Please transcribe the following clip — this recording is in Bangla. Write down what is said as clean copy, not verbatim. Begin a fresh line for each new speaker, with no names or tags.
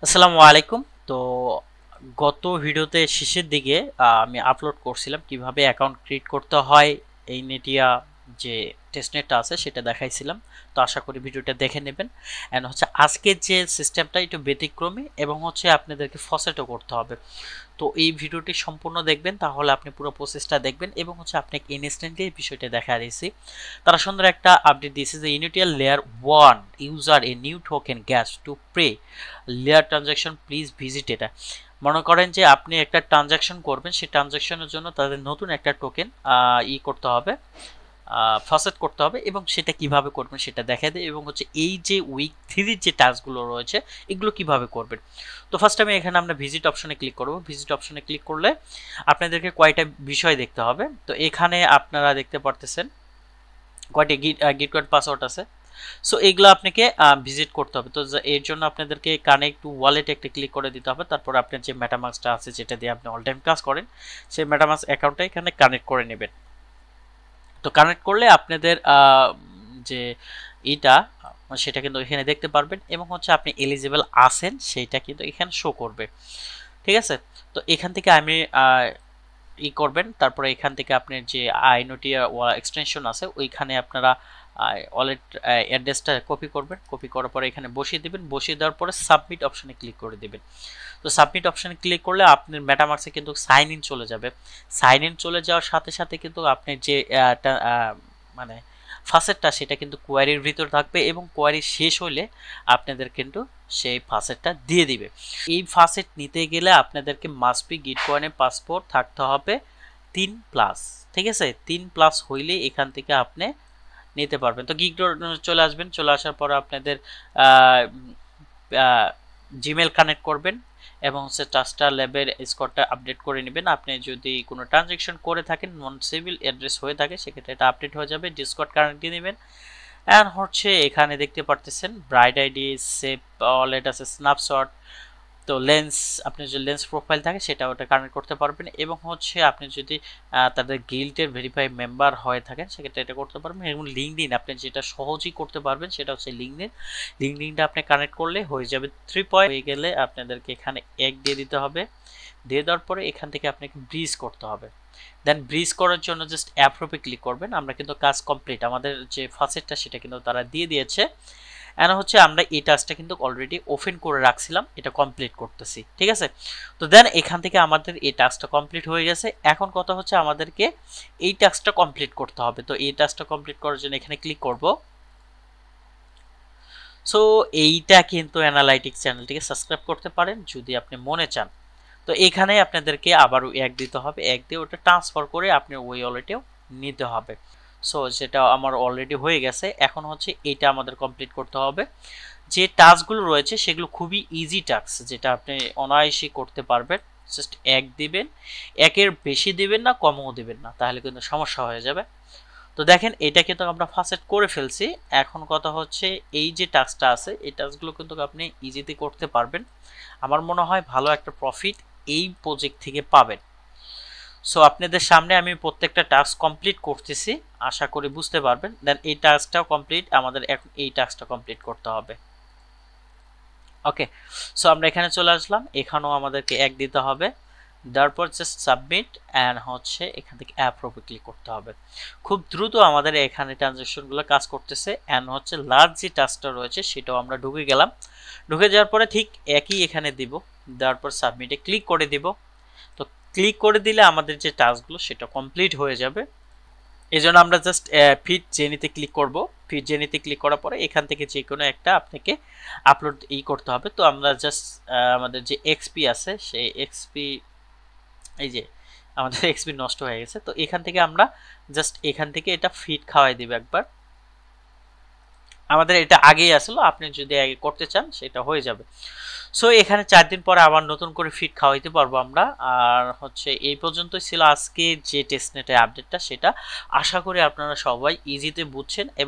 আসসালামু আলাইকুম। তো গত ভিডিওতে শেষের দিকে আমি আপলোড করছিলাম কিভাবে অ্যাকাউন্ট ক্রিয়েট করতে হয়। এই নেটিয়া যে টেস্টনেটটা আছে সেটা দেখাইছিলাম। তো আশা করি ভিডিওটা দেখে নেবেন। অ্যান্ড হচ্ছে আজকের যে সিস্টেমটা একটু ব্যতিক্রমী এবং হচ্ছে আপনাদেরকে ফসেটও করতে হবে। তো এই ভিডিওটি সম্পূর্ণ দেখবেন, তাহলে আপনি পুরো প্রসেসটা দেখবেন এবং হচ্ছে আপনাকে ইনস্ট্যান্টলি বিষয়টা দেখা দিয়েছি। তারা সুন্দর একটা আপডেট দিয়েছে যে initial layer 1 user a new token gas to pre layer transaction please visit এটা। মনে করেন যে আপনি একটা ট্রানজাকশন করবেন, সেই ট্রানজাকশনের জন্য তাদের নতুন একটা টোকেন করতে হবে, ফসেট করতে হবে এবং সেটা কিভাবে করবেন সেটা দেখা দেয় এবং হচ্ছে এই যে উইক 3 যে টাস্কগুলো রয়েছে এগুলো কিভাবে করবেন। তো ফার্স্ট এখানে আমরা ভিজিট অপশনে ক্লিক করব। ভিজিট অপশনে ক্লিক করলে আপনাদেরকে কয়টা বিষয় দেখতে হবে। তো এখানে আপনারা দেখতে পারতেছেন কয়টি গিট কয়েন পাসওয়ার্ড আছে। সো এইগুলো আপনাকে ভিজিট করতে হবে। তো এর জন্য আপনাদেরকে কানেক্ট টু ওয়ালেট একটা ক্লিক করে দিতে হবে। তারপর আপনার যে মেটামাস্কটা আছে যেটা দিয়ে আপনি অল টাইম কাজ করেন সেই মেটামাস্ক অ্যাকাউন্টটা এখানে কানেক্ট করে নেবেন। তো কানেক্ট করলে আপনাদের যে এটা সেটা কিন্তু এখানে দেখতে পারবেন এবং হচ্ছে আপনি এলিজিবল আছেন সেইটা কিন্তু এখানে শো করবে। ঠিক আছে। তো এখান থেকে আমি করবেন, তারপরে এখান থেকে আপনার যে আইনোটিয়া এক্সটেনশন আছে ওইখানে আপনারা ওয়ালেট অ্যাড্রেসটা কপি করবেন। কপি করার পরে এখানে বসিয়ে দেবেন। বসিয়ে দেওয়ার পরে সাবমিট অপশনে ক্লিক করে দেবেন। তো সাবমিট অপশনে ক্লিক করলে আপনার মেটামার্কসে কিন্তু সাইন ইন চলে যাবে। সাইন ইন চলে যাওয়ার সাথে সাথে কিন্তু আপনার যে মানে ফাসেটটা সেটা কিন্তু কোয়ারির ভিতর থাকবে এবং কোয়ারি শেষ হলে আপনাদের কিন্তু সেই ফাসেটটা দিয়ে দিবে। এই ফাসেট নিতে গেলে আপনাদেরকে মাস্ট বি গিটকয়েনের পাসপোর্ট থাকতে হবে 3+। ঠিক আছে, 3+ হইলে এখান থেকে আপনি নিতে পারবেন। তো গিগ চলে আসবেন। চলে আসার পর আপনাদের জিমেল কানেক্ট করবেন এবং হচ্ছে ট্রাস্টার ল্যাবের স্কোরটা আপডেট করে নেবেন। আপনি যদি কোনো ট্রানজ্যাকশন করে থাকেন নন সিভিল অ্যাড্রেস হয়ে থাকে সেক্ষেত্রে এটা আপডেট হয়ে যাবে। ডিসকর্ড কানেক্ট দিয়ে নেবেন। অ্যান্ড হচ্ছে এখানে দেখতে পারতেছেন ব্রাইট আইডি, সেভ ওয়ালেট আছে, স্ন্যাপশট। তো লেন্স, আপনি যদি লেন্স প্রোফাইল থাকে সেটা ওটা কানেক্ট করতে পারবেন এবং হচ্ছে আপনি যদি তাদের গিল্ডের ভেরিফাই মেম্বার হয়ে থাকেন সেক্ষেত্রে এটা করতে পারবেন। এবং লিঙ্কডইন আপনি যেটা সহজেই করতে পারবেন সেটা হচ্ছে লিঙ্কডইন। লিঙ্কডইনটা আপনি কানেক্ট করলে হয়ে যাবে 3 পয়েন্ট। হয়ে গেলে আপনাদেরকে এখানে এক দিয়ে দিতে হবে। দিয়ে দেওয়ার পরে এখান থেকে আপনাকে ব্রিজ করতে হবে। দেন ব্রিজ করার জন্য জাস্ট অ্যাপ্রুভে ক্লিক করবেন। আমরা কিন্তু কাজ কমপ্লিট, আমাদের যে ফাসেটটা সেটা কিন্তু তারা দিয়ে দিয়েছে। এন্ড হচ্ছে আমরা এই টাস্কটা কিন্তু অলরেডি ওপেন করে রাখছিলাম, এটা কমপ্লিট করতেছি। ঠিক আছে। তো দেন এখান থেকে আমাদের এই টাস্কটা কমপ্লিট হয়ে গেছে। এখন কথা হচ্ছে আমাদেরকে এই টাস্কটা কমপ্লিট করতে হবে। তো এই টাস্কটা কমপ্লিট করার জন্য এখানে ক্লিক করব। সো এইটা কিন্তু অ্যানালাইটিক্স চ্যানেলটিকে সাবস্ক্রাইব করতে পারেন যদি আপনি মনে চান। তো এখানে আপনাদেরকে আবারও এক দিতে হবে। এক দিয়ে ওটা ট্রান্সফার করে আপনি ওই ওয়ালেটেও নিতে হবে। সো সেটা আমার অলরেডি হয়ে গেছে। এখন হচ্ছে এটা আমাদের কমপ্লিট করতে হবে। যে টাস্কগুলো রয়েছে সেগুলো খুবই ইজি টাস্ক, যেটা আপনি অনায়াসে করতে পারবেন। জাস্ট এক দিবেন, একের বেশি দিবেন না, কমও দিবেন না, তাহলে কিন্তু সমস্যা হয়ে যাবে। তো দেখেন এটা কিন্তু আমরা ফার্স্ট করে ফেলছি। এখন কথা হচ্ছে এই যে টাস্কটা আছে এই টাস্কগুলো কিন্তু আপনি ইজিতে করতে পারবেন। আমার মনে হয় ভালো একটা প্রফিট এই প্রজেক্ট থেকে পাবেন। সো আপনাদের সামনে আমি প্রত্যেকটা টাস্ক কমপ্লিট করতেছি, আশা করি বুঝতে পারবেন। দেন এই টাস্কটাও কমপ্লিট, আমাদের এখন এই টাস্কটা কমপ্লিট করতে হবে। ওকে। সো আমরা এখানে চলে আসলাম। এখানেও আমাদেরকে এক দিতে হবে। তারপর জাস্ট সাবমিট অ্যান্ড হচ্ছে এখান থেকে অ্যাপ্রুভে ক্লিক করতে হবে। খুব দ্রুত আমাদের এখানে ট্রানজ্যাকশনগুলো কাজ করতেছে। অ্যান্ড হচ্ছে লাস্ট যে টাস্কটা রয়েছে সেটাও আমরা ঢুকে গেলাম। ঢুকে যাওয়ার পরে ঠিক একই এখানে দিব, দেওয়ার পর সাবমিটে ক্লিক করে দিব। তো ক্লিক করে দিলে আমাদের যে টাস্কগুলো সেটা কমপ্লিট হয়ে যাবে। এই জন্য আমরা জাস্ট ফিট জেনিতে ক্লিক করব। ফিট জেনিতে ক্লিক করার পরে এখান থেকে যে কোনো একটা আপনাকে আপলোড করতে হবে। তো আমরা জাস্ট আমাদের যে এক্সপি আছে সেই এক্সপি, এই যে আমাদের এক্সপি নষ্ট হয়ে গেছে, তো এখান থেকে আমরা জাস্ট এখান থেকে এটা ফিট খাওয়াই দিব একবার। আমাদের এটা আগেই আসলো, আপনি যদি আগে করতে চান সেটা হয়ে যাবে। সো এখানে 4 দিন পরে আবার নতুন করে ফিট খাওয়াইতে পারবো আমরা। আর হচ্ছে এই পর্যন্তই ছিল আজকে যে টেস্টনেটের আপডেটটা, সেটা আশা করি আপনারা সবাই ইজিতে বুঝছেন এবং